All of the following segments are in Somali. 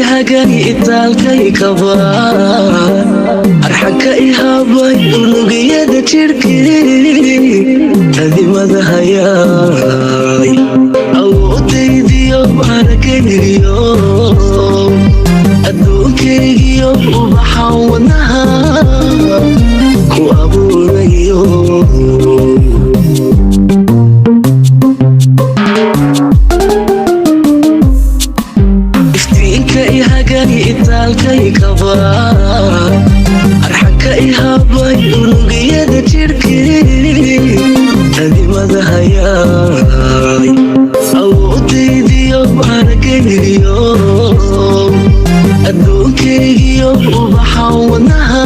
hagani italkay kaba arxaka ihabay unugiyada jirkii adimada hayay awodaydiyo aragaydiyo adduunkaygiyo ubaxan wadnaha ku abuurayo italkay kaba arxaka ihabay unugiyada jirkii adimada hayay awodaydiyo aragaydiyo adduunkaygiyo ubaxan wadnaha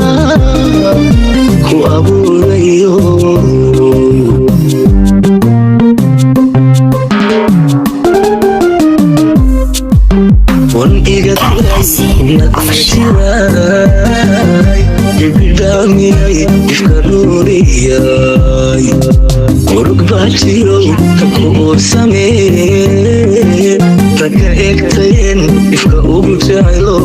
ku abuurayo ibidhaamiyay ifka nuuriyay murug baajiyo ku ursamee ragga egtayen ifka ugu jeclo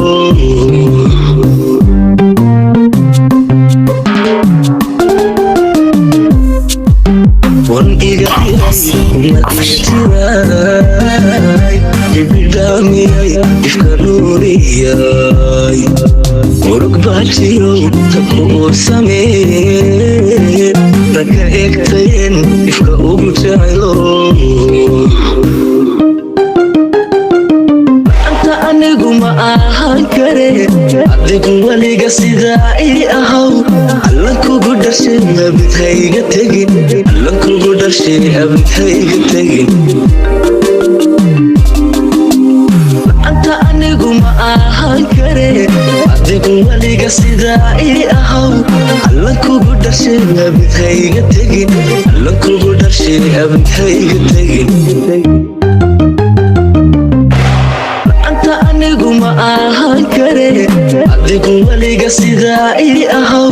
ibidhaamiyay ifka nuuriyay murug baajiyo ku ursamee ragga egtayen ifka ugu jeclo anta anigu ma ahaan kare adigu weliga sidaa ii ahaw alla kugu dhashay abidhayga tegin alla kugu dhashay abidhayga tegin anta anigu ma ahaan kare adigu weliga sidaa ii ahaw alla kugu dhashay abidhayga tegin alla kugu dhashay abidhayga tegin anta anigu ma ahaan kare adigu weliga sidaa ii ahaw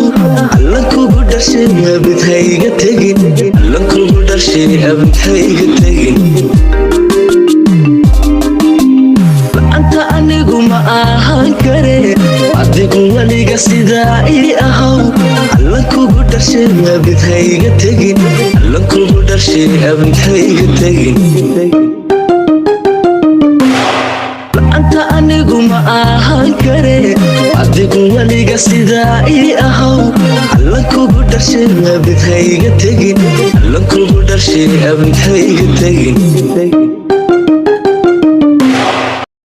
alla kugu dhashay abidhayga tegin alla kugu dhashay abidhayga tegin anta anigu ma ahaan kare adigu weliga sidaa ii ahaw alla kugu dhashay abidhayga tegin alla kugu dhashay abidhayga tegin anta anigu ma ahaan kare adigu weliga sidaa ii ahaw alla kugu dhashay abidhayga tegin alla kugu dhashay abidhayga tegin